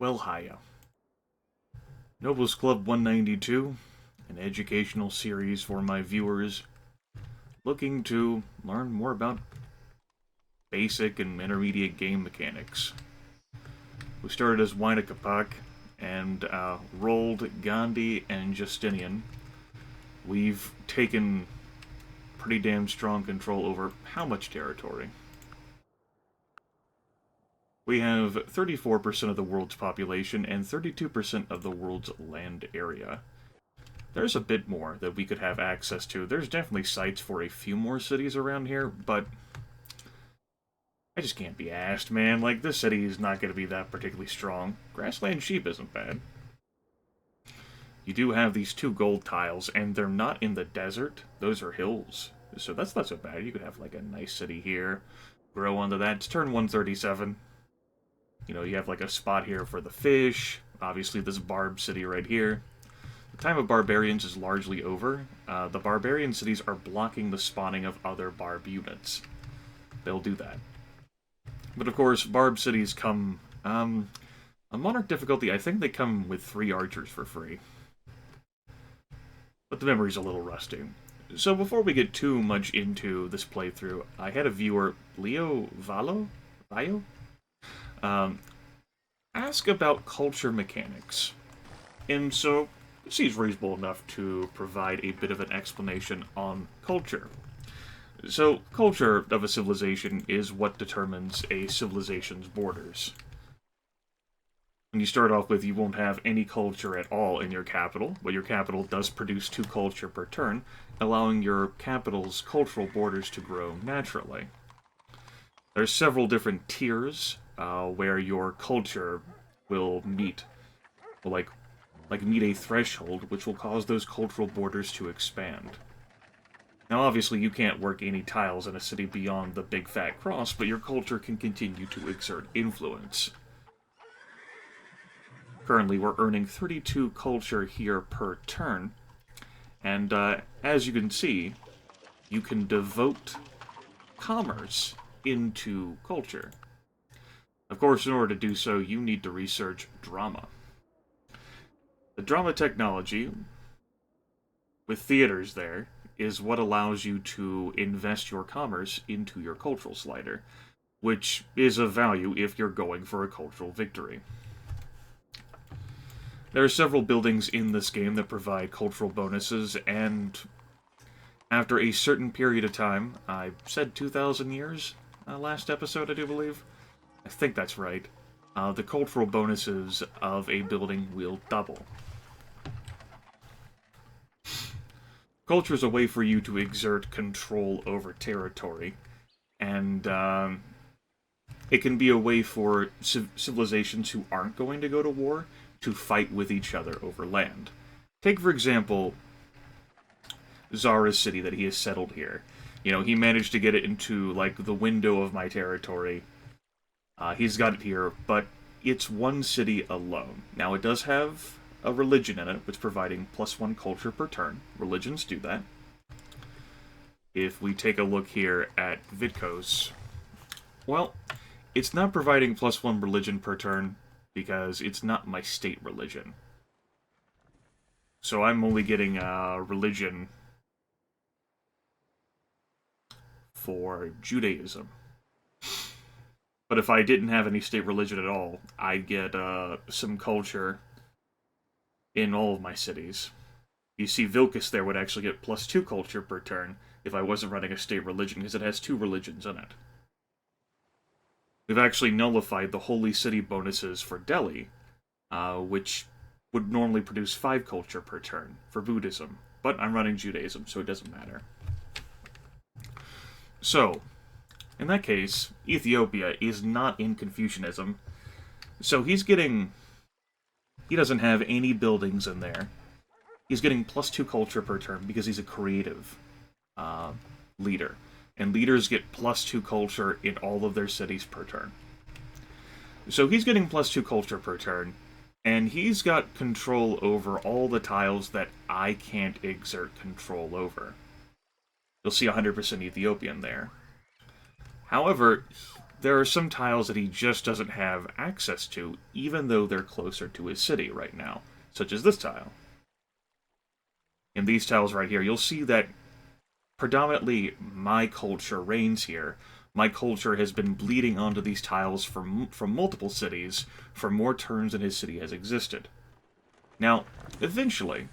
Well, hiya. Nobles Club 192, an educational series for my viewers looking to learn more about basic and intermediate game mechanics. We started as Winakapak and rolled Gandhi and Justinian. We've taken pretty damn strong control over how much territory? We have 34% of the world's population and 32% of the world's land area. There's a bit more that we could have access to. There's definitely sites for a few more cities around here, but I just can't be asked, man. Like, this city is not going to be that particularly strong. Grassland sheep isn't bad. You do have these two gold tiles, and they're not in the desert. Those are hills. So that's not so bad. You could have, like, a nice city here. Grow onto that. It's turn 137. You know, you have, like, a spot here for the fish. Obviously, this barb city right here. The time of barbarians is largely over. The barbarian cities are blocking the spawning of other barb units. They'll do that. But of course, barb cities come... on Monarch difficulty, I think they come with 3 archers for free. But the memory's a little rusty. So before we get too much into this playthrough, I had a viewer, Leo Vaio? Ask about culture mechanics. And so, he's reasonable enough to provide a bit of an explanation on culture. So, culture of a civilization is what determines a civilization's borders. When you start off with, you won't have any culture at all in your capital, but your capital does produce 2 culture per turn, allowing your capital's cultural borders to grow naturally. There's several different tiers where your culture will meet, like meet a threshold, which will cause those cultural borders to expand. Now, obviously, you can't work any tiles in a city beyond the big fat cross, but your culture can continue to exert influence. Currently, we're earning 32 culture here per turn, and as you can see, you can devote commerce into culture. Of course, in order to do so, you need to research drama. The drama technology, with theaters there, is what allows you to invest your commerce into your cultural slider, which is of value if you're going for a cultural victory. There are several buildings in this game that provide cultural bonuses, and after a certain period of time, I said 2,000 years last episode, I do believe. I think that's right. The cultural bonuses of a building will double. Culture is a way for you to exert control over territory, and it can be a way for civilizations who aren't going to go to war to fight with each other over land. Take, for example, Zara's city that he has settled here. You know, he managed to get it into, like, the window of my territory. He's got it here, but it's one city alone. Now, it does have a religion in it, which is providing +1 culture per turn. Religions do that. If we take a look here at Vidkos, well, it's not providing +1 religion per turn because it's not my state religion. So I'm only getting religion for Judaism. But if I didn't have any state religion at all, I'd get some culture in all of my cities. You see, Vilkas there would actually get +2 culture per turn if I wasn't running a state religion, because it has 2 religions in it. We've actually nullified the Holy City bonuses for Delhi, which would normally produce 5 culture per turn for Buddhism, but I'm running Judaism, so it doesn't matter. So, in that case, Ethiopia is not in Confucianism, so he doesn't have any buildings in there. He's getting +2 culture per turn because he's a creative leader. And leaders get +2 culture in all of their cities per turn. So he's getting +2 culture per turn, and he's got control over all the tiles that I can't exert control over. You'll see 100% Ethiopian there. However, there are some tiles that he just doesn't have access to, even though they're closer to his city right now, such as this tile. In these tiles right here, you'll see that predominantly my culture reigns here. My culture has been bleeding onto these tiles from multiple cities for more turns than his city has existed. Now, eventually,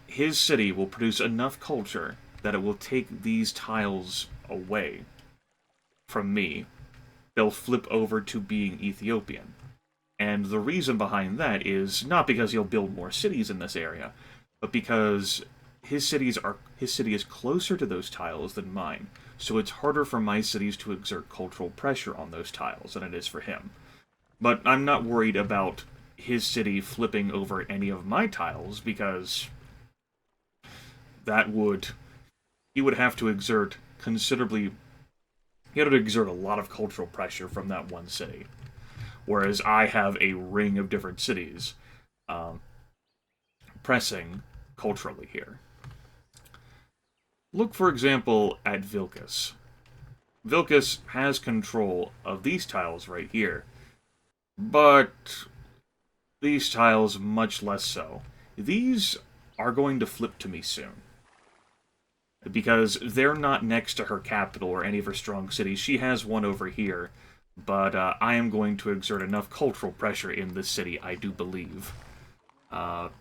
his city will produce enough culture that it will take these tiles away from me. They'll flip over to being Ethiopian. And the reason behind that is not because he'll build more cities in this area, but because his city is closer to those tiles than mine, so it's harder for my cities to exert cultural pressure on those tiles than it is for him. But I'm not worried about his city flipping over any of my tiles, because he would have to exert considerably. He had to exert a lot of cultural pressure from that one city. Whereas I have a ring of different cities pressing culturally here. Look, for example, at Vilcus. Vilcus has control of these tiles right here, but these tiles much less so. These are going to flip to me soon, because they're not next to her capital or any of her strong cities. She has one over here, but I am going to exert enough cultural pressure in this city, I do believe.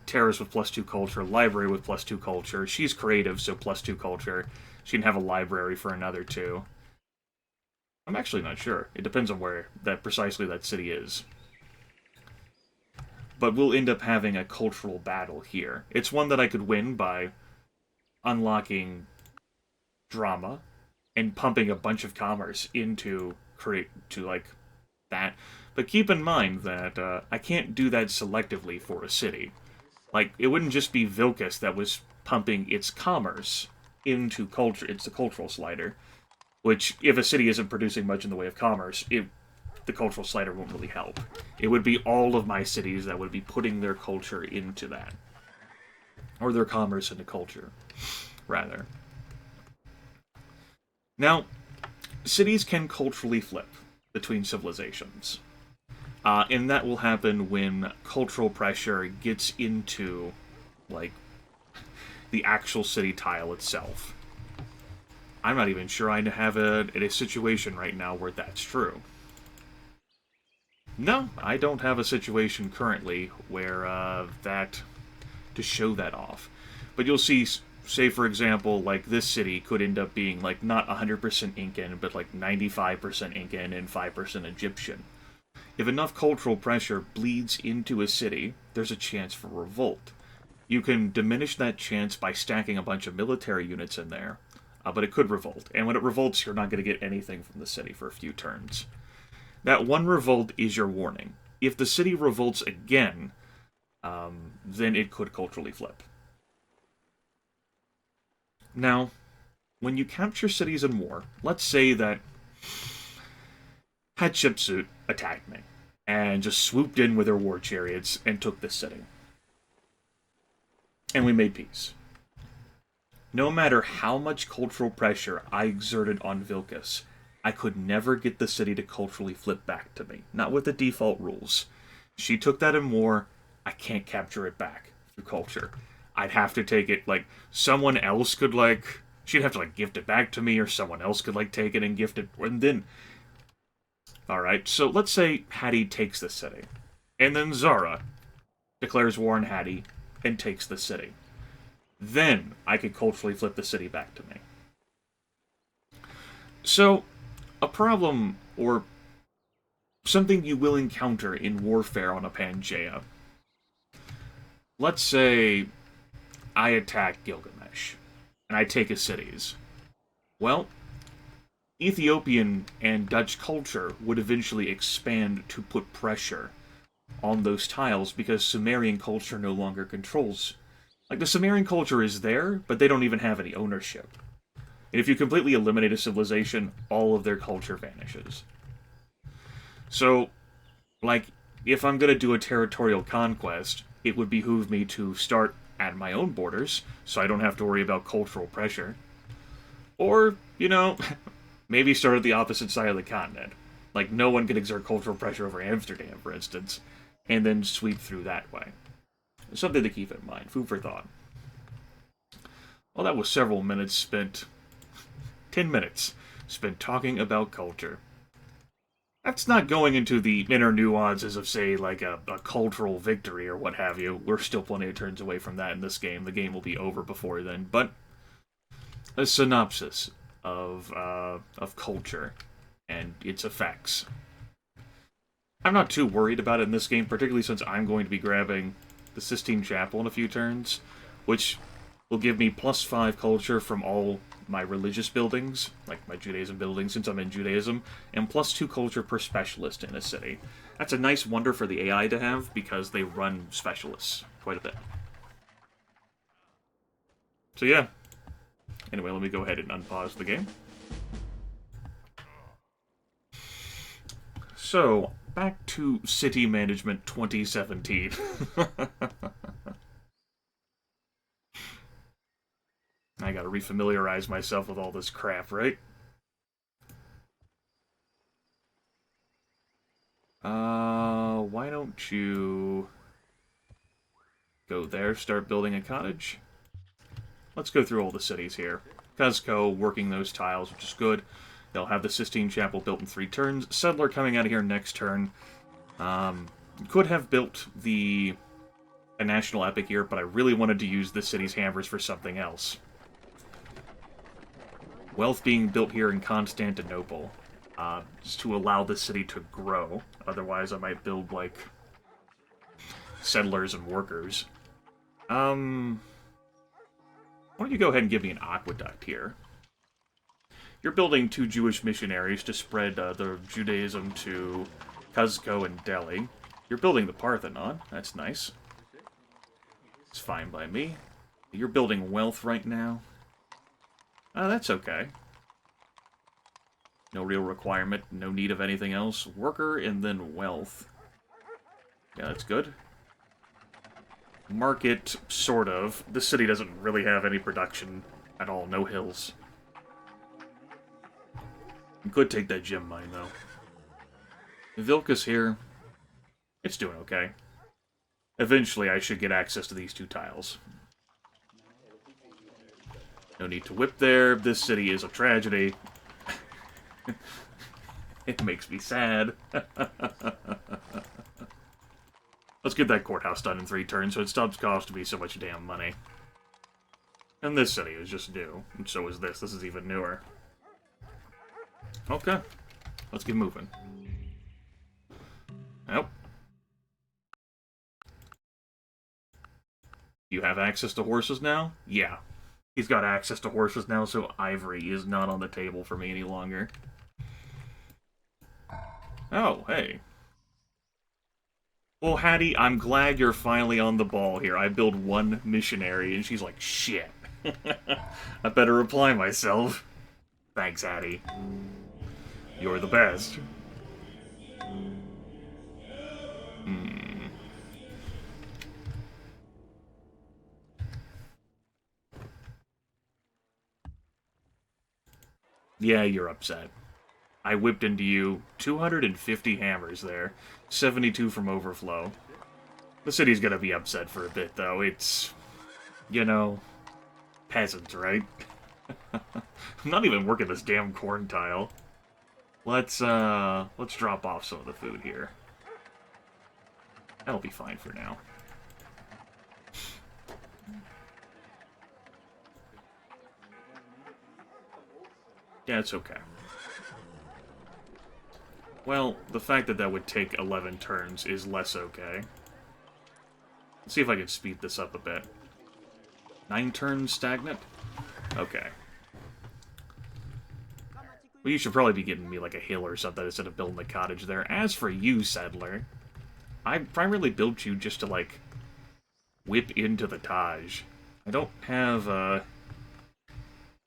Terrace with +2 culture, library with +2 culture. She's creative, so +2 culture. She can have a library for another 2. I'm actually not sure. It depends on where precisely that city is. But we'll end up having a cultural battle here. It's one that I could win by unlocking drama and pumping a bunch of commerce into that. But keep in mind that I can't do that selectively for a city. Like, it wouldn't just be Vilcus that was pumping its commerce into culture. It's the cultural slider, which, if a city isn't producing much in the way of commerce, the cultural slider won't really help. It would be all of my cities that would be putting their culture into that. Or their commerce into culture, rather. Now, cities can culturally flip between civilizations. And that will happen when cultural pressure gets into, like, the actual city tile itself. I'm not even sure I have a situation right now where that's true. No, I don't have a situation currently where to show that off. But you'll see, say for example, like this city could end up being like not 100% Incan, but like 95% Incan and 5% Egyptian. If enough cultural pressure bleeds into a city, there's a chance for revolt. You can diminish that chance by stacking a bunch of military units in there, but it could revolt. And when it revolts, you're not going to get anything from the city for a few turns. That one revolt is your warning. If the city revolts again, then it could culturally flip. Now, when you capture cities in war, let's say that Hatshepsut attacked me and just swooped in with her war chariots and took this city. And we made peace. No matter how much cultural pressure I exerted on Vilcus, I could never get the city to culturally flip back to me. Not with the default rules. She took that in war, I can't capture it back through culture. I'd have to take it, like, someone else could, like, she'd have to, like, gift it back to me, or someone else could, like, take it and gift it, and then... Alright, so let's say Hattie takes the city. And then Zara declares war on Hattie and takes the city. Then I could culturally flip the city back to me. So, a problem, or something you will encounter in warfare on a Pangaea. Let's say I attack Gilgamesh, and I take his cities. Well, Ethiopian and Dutch culture would eventually expand to put pressure on those tiles because Sumerian culture no longer controls. Like, the Sumerian culture is there, but they don't even have any ownership. And if you completely eliminate a civilization, all of their culture vanishes. So, like, if I'm going to do a territorial conquest, it would behoove me to start at my own borders, so I don't have to worry about cultural pressure. Or, you know, Maybe start at the opposite side of the continent. Like, no one can exert cultural pressure over Amsterdam, for instance, and then sweep through that way. Something to keep in mind. Food for thought. Well, that was several minutes spent... 10 minutes spent talking about culture. That's not going into the inner nuances of, say, like a cultural victory or what have you. We're still plenty of turns away from that in this game. The game will be over before then. But a synopsis of culture and its effects. I'm not too worried about it in this game, particularly since I'm going to be grabbing the Sistine Chapel in a few turns, which will give me +5 culture from all my religious buildings, like my Judaism buildings, since I'm in Judaism, and +2 culture per specialist in a city. That's a nice wonder for the AI to have, because they run specialists quite a bit. So yeah. Anyway, let me go ahead and unpause the game. So, back to City Management 2017. I gotta refamiliarize myself with all this crap, right? Why don't you go there, start building a cottage? Let's go through all the cities here. Cuzco working those tiles, which is good. They'll have the Sistine Chapel built in 3 turns. Settler coming out of here next turn. Could have built a national epic here, but I really wanted to use the city's hammers for something else. Wealth being built here in Constantinople, just to allow the city to grow. Otherwise, I might build, like, settlers and workers. Why don't you go ahead and give me an aqueduct here? You're building 2 Jewish missionaries to spread the Judaism to Cuzco and Delhi. You're building the Parthenon. That's nice. It's fine by me. You're building wealth right now. That's okay. No real requirement, no need of anything else. Worker and then wealth. Yeah, that's good. Market, sort of. The city doesn't really have any production at all. No hills. You could take that gem mine, though. Vilka's here. It's doing okay. Eventually, I should get access to these 2 tiles. No need to whip there. This city is a tragedy. It makes me sad. Let's get that courthouse done in 3 turns so it stops costing me so much damn money. And this city is just new. And so is this. This is even newer. Okay. Let's get moving. Nope. You have access to horses now? Yeah. He's got access to horses now, so ivory is not on the table for me any longer. Oh, hey. Well, Hattie, I'm glad you're finally on the ball here. I build 1 missionary, and she's like, shit. I better reply myself. Thanks, Hattie. You're the best. Yeah, you're upset. I whipped into you 250 hammers there. 72 from overflow. The city's gonna be upset for a bit, though. It's, you know, peasants, right? I'm not even working this damn corn tile. Let's drop off some of the food here. That'll be fine for now. Yeah, it's okay. Well, the fact that that would take 11 turns is less okay. Let's see if I can speed this up a bit. 9 turns stagnant? Okay. Well, you should probably be getting me like a hill or something instead of building the cottage there. As for you, settler, I primarily built you just to, like, whip into the Taj. I don't have a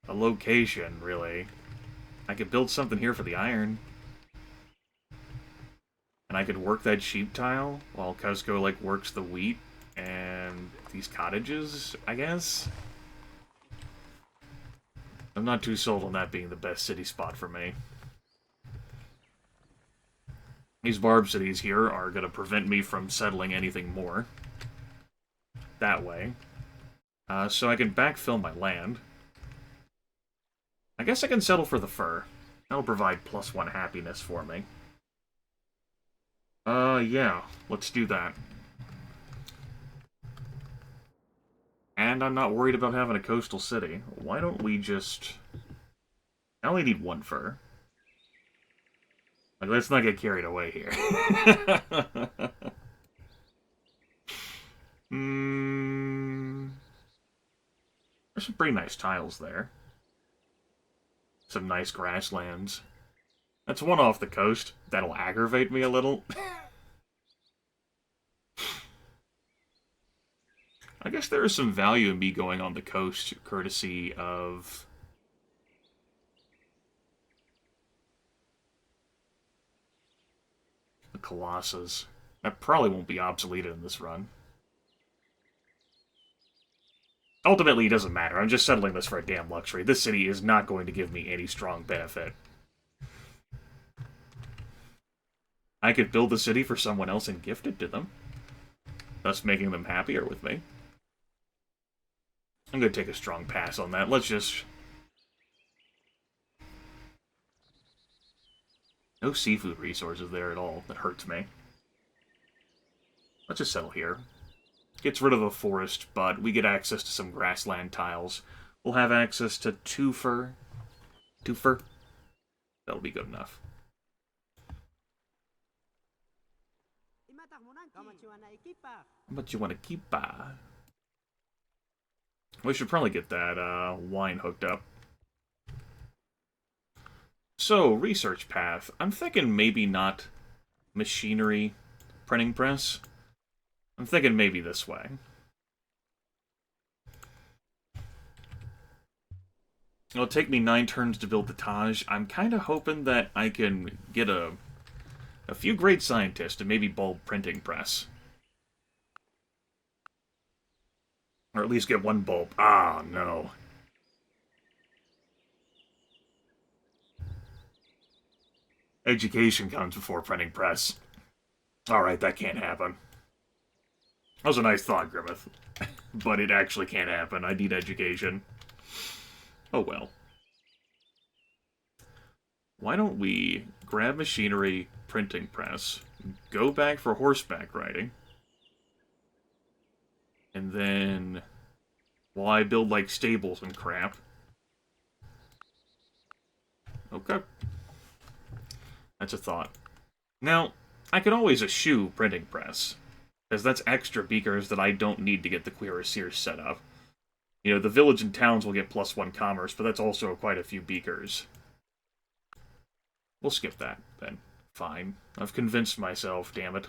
location, really. I could build something here for the iron. And I could work that sheep tile while Cuzco, like, works the wheat and these cottages, I guess. I'm not too sold on that being the best city spot for me. These barb cities here are going to prevent me from settling anything more. That way. So I can backfill my land. I guess I can settle for the fur. That'll provide +1 happiness for me. Yeah. Let's do that. And I'm not worried about having a coastal city. Why don't we just... I only need 1 fur. Like, let's not get carried away here. There's some pretty nice tiles there. Some nice grasslands. That's one off the coast. That'll aggravate me a little. I guess there is some value in me going on the coast, courtesy of... the Colossus. That probably won't be obsoleted in this run. Ultimately, it doesn't matter. I'm just settling this for a damn luxury. This city is not going to give me any strong benefit. I could build the city for someone else and gift it to them, thus making them happier with me. I'm going to take a strong pass on that. Let's just... No seafood resources there at all. That hurts me. Let's just settle here. Gets rid of the forest, but we get access to some grassland tiles. We'll have access to 2 fur. 2 fur? That'll be good enough. How much you want to keep? We should probably get that wine hooked up. So, research path. I'm thinking maybe not machinery printing press. I'm thinking maybe this way. It'll take me 9 turns to build the Taj. I'm kind of hoping that I can get a few great scientists and maybe bulb printing press. Or at least get 1 bulb. Ah, no. Education comes before printing press. Alright, that can't happen. That was a nice thought, Grimith. But it actually can't happen. I need education. Oh well. Why don't we grab machinery, printing press, go back for horseback riding, and then, while I build, like, stables and crap. Okay. That's a thought. Now, I could always eschew printing press, because that's extra beakers that I don't need to get the cuirassiers set up. You know, the village and towns will get +1 commerce, but that's also quite a few beakers. We'll skip that, then. Fine. I've convinced myself, damn it.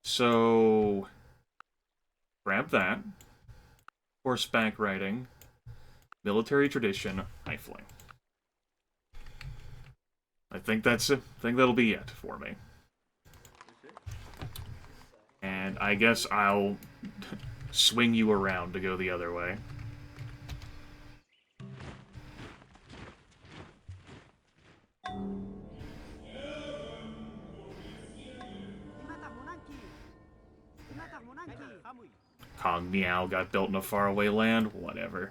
So... grab that. Horseback riding. Military tradition. Rifling. I think that's it. I think that'll be it for me. And I guess I'll swing you around to go the other way. Kong Meow got built in a faraway land? Whatever.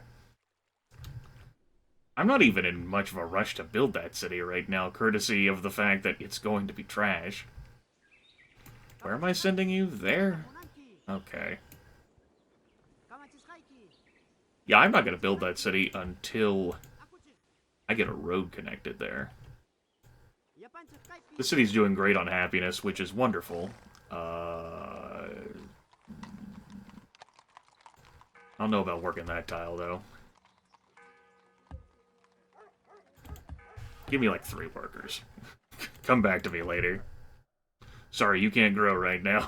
I'm not even in much of a rush to build that city right now, courtesy of the fact that it's going to be trash. Where am I sending you? There? Okay. Yeah, I'm not going to build that city until I get a road connected there. The city's doing great on happiness, which is wonderful. I don't know about working that tile, though. Give me like 3 workers. Come back to me later. Sorry, you can't grow right now.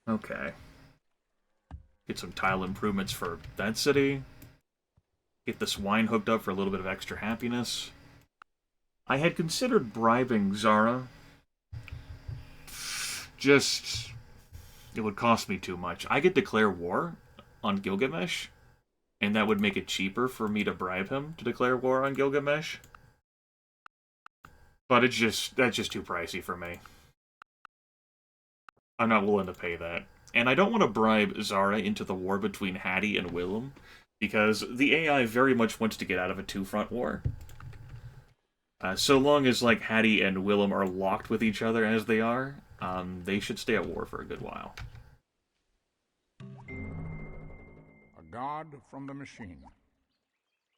Okay. Get some tile improvements for that city. Get this wine hooked up for a little bit of extra happiness. I had considered bribing Zara. Just It would cost me too much. I could declare war on Gilgamesh, and that would make it cheaper for me to bribe him to declare war on Gilgamesh. But that's just too pricey for me. I'm not willing to pay that. And I don't want to bribe Zara into the war between Hattie and Willem, because the AI very much wants to get out of a two-front war. So long as, like, Hattie and Willem are locked with each other as they are, they should stay at war for a good while. A god from the machine.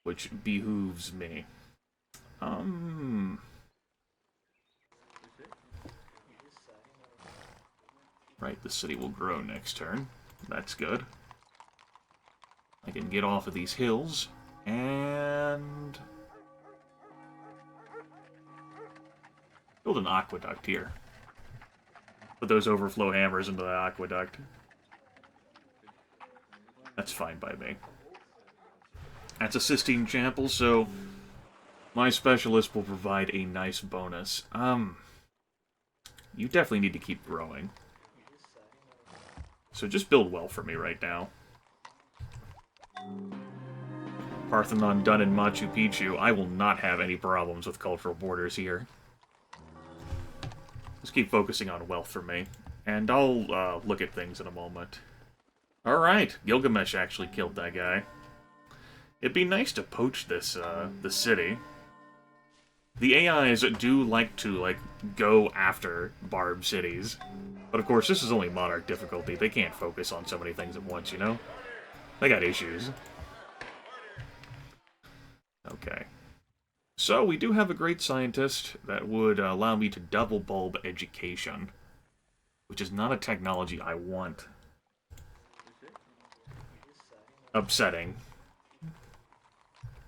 Which behooves me. Right, the city will grow next turn. That's good. I can get off of these hills, and build an aqueduct here. Put those overflow hammers into the aqueduct. That's fine by me. That's a Sistine Chapel, so my specialist will provide a nice bonus. You definitely need to keep growing. So just build well for me right now. Parthenon done in Machu Picchu. I will not have any problems with cultural borders here. Just keep focusing on wealth for me. And I'll look at things in a moment. Alright, Gilgamesh actually killed that guy. It'd be nice to poach this, the city. The AIs do like to, go after Barb cities. But of course, this is only Monarch difficulty. They can't focus on so many things at once, you know? They got issues. Okay. So, we do have a great scientist that would allow me to double bulb education. Which is not a technology I want. Upsetting.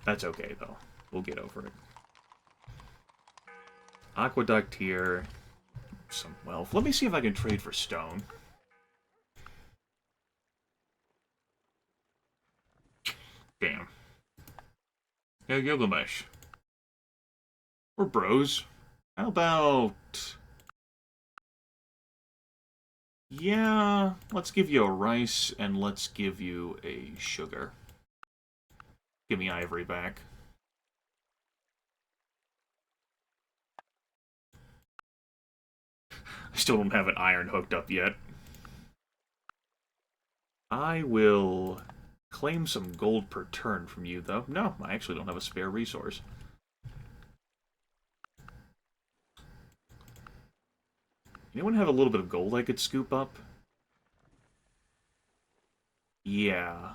That's okay, though. We'll get over it. Aqueduct here. Some wealth. Let me see if I can trade for stone. Damn. Hey, Gilgamesh. We're bros. How about... Yeah, let's give you a rice, and let's give you a sugar. Give me ivory back. I still don't have an iron hooked up yet. I will claim some gold per turn from you, though. No, I actually don't have a spare resource. Anyone have a little bit of gold I could scoop up? Yeah.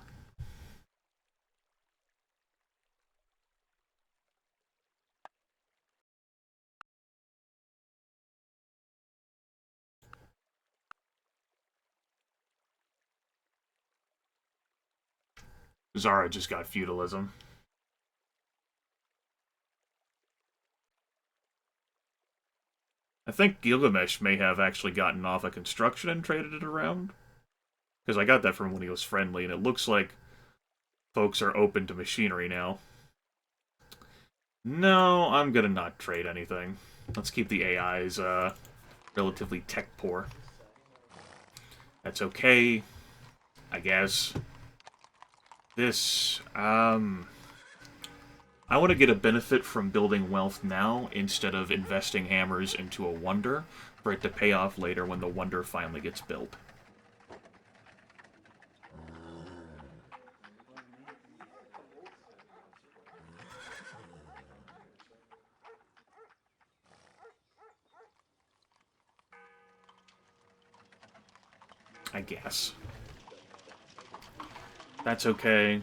Zara just got feudalism. I think Gilgamesh may have actually gotten off a construction and traded it around. Because I got that from when he was friendly, and it looks like folks are open to machinery now. No, I'm gonna not trade anything. Let's keep the AIs, relatively tech-poor. That's okay, I guess. This, I want to get a benefit from building wealth now instead of investing hammers into a wonder for it to pay off later when the wonder finally gets built. I guess. That's okay.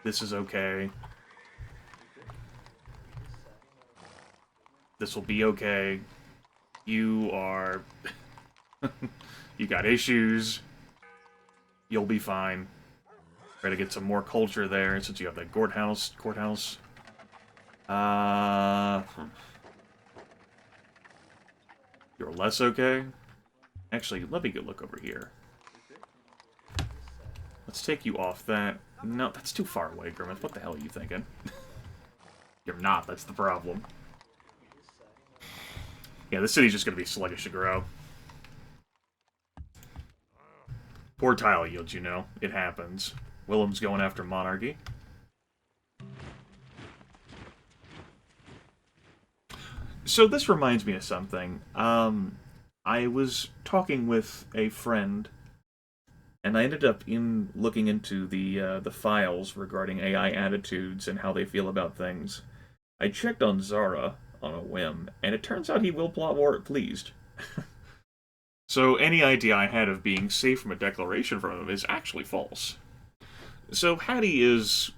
This is okay. This will be okay. You are... you got issues. You'll be fine. Try to get some more culture there since you have that courthouse. You're less okay? Actually, let me go look over here. Let's take you off that. No, that's too far away, Grimith. What the hell are you thinking? You're not, that's the problem. Yeah, this city's just gonna be sluggish to grow. Poor tile yields, you know. It happens. Willem's going after Monarchy. So this reminds me of something. I was talking with a friend, and I ended up looking into the files regarding AI attitudes and how they feel about things. I checked on Zara on a whim, and it turns out he will plot war at pleased. So any idea I had of being safe from a declaration from him is actually false. So Hattie is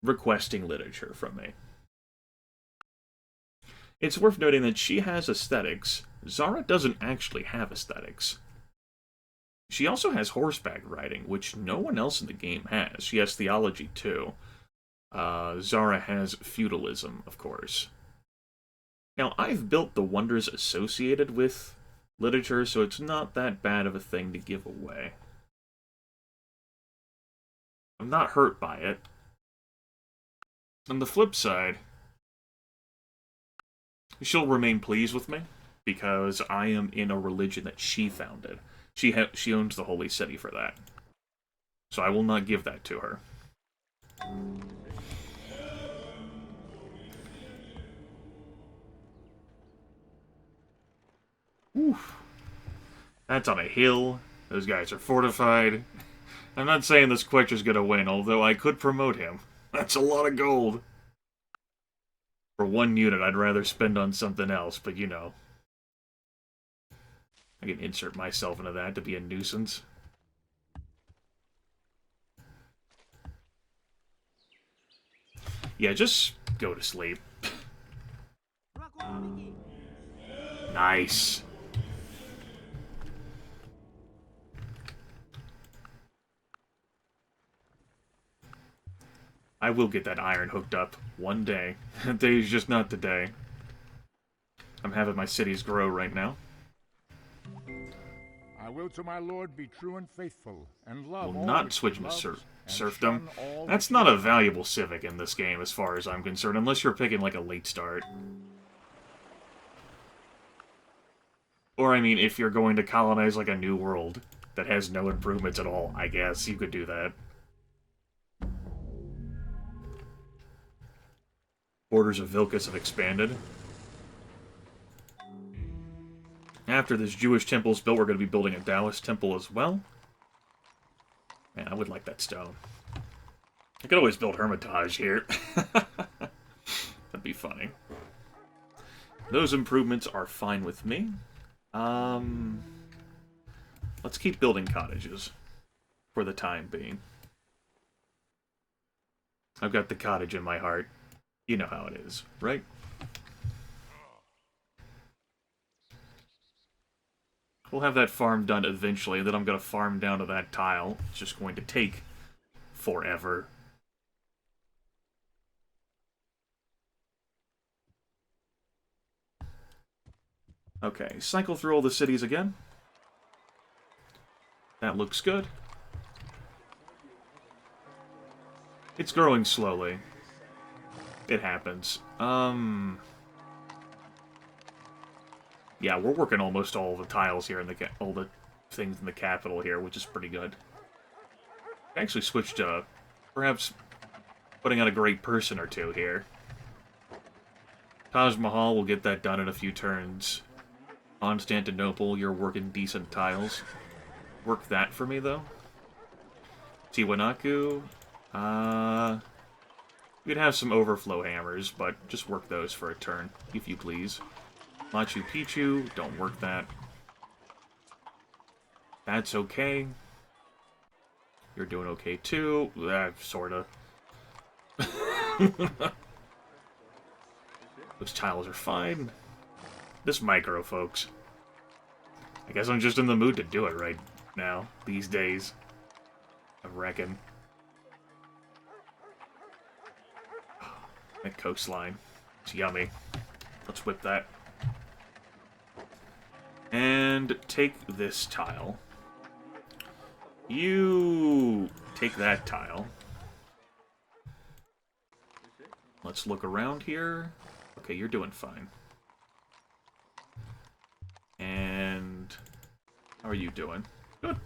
requesting literature from me. It's worth noting that she has aesthetics. Zara doesn't actually have aesthetics. She also has horseback riding, which no one else in the game has. She has theology, too. Zara has feudalism, of course. Now, I've built the wonders associated with literature, so it's not that bad of a thing to give away. I'm not hurt by it. On the flip side, she'll remain pleased with me, because I am in a religion that she founded. She owns the holy city for that. So I will not give that to her. Oof. That's on a hill. Those guys are fortified. I'm not saying this Quetcher's gonna win, although I could promote him. That's a lot of gold. For one unit, I'd rather spend on something else, but you know. I can insert myself into that to be a nuisance. Yeah, just go to sleep. Nice. I will get that iron hooked up one day. That day is just not today. I'm having my cities grow right now. I will to my lord be true and faithful, and love Will all not which switch he into loves, and serfdom. shun all That's which he not a hates. valuable civic in this game, as far as I'm concerned, unless you're picking like a late start. Or, I mean, if you're going to colonize like a new world that has no improvements at all, I guess you could do that. Borders of Vilcus have expanded. After this Jewish temple is built, we're going to be building a Taoist temple as well. Man, I would like that stone. I could always build Hermitage here. That'd be funny. Those improvements are fine with me. Let's keep building cottages for the time being. I've got the cottage in my heart. You know how it is, right? We'll have that farm done eventually, then I'm going to farm down to that tile. It's just going to take forever. Okay, cycle through all the cities again. That looks good. It's growing slowly. It happens. Yeah, we're working almost all the tiles here in the all the things in the capital here, which is pretty good. I actually switched to perhaps putting out a great person or two here. Taj Mahal will get that done in a few turns. Constantinople, you're working decent tiles. Work that for me, though. Tiwanaku, you could have some overflow hammers, but just work those for a turn, if you please. Machu Picchu, don't work that. That's okay. You're doing okay, too. Sorta. Those tiles are fine. This micro, folks. I guess I'm just in the mood to do it right now, these days. I reckon. That coastline. It's yummy. Let's whip that. And take this tile. You take that tile. Let's look around here. Okay, you're doing fine. And how are you doing? Good.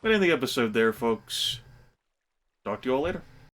But in the episode there, folks. Talk to you all later.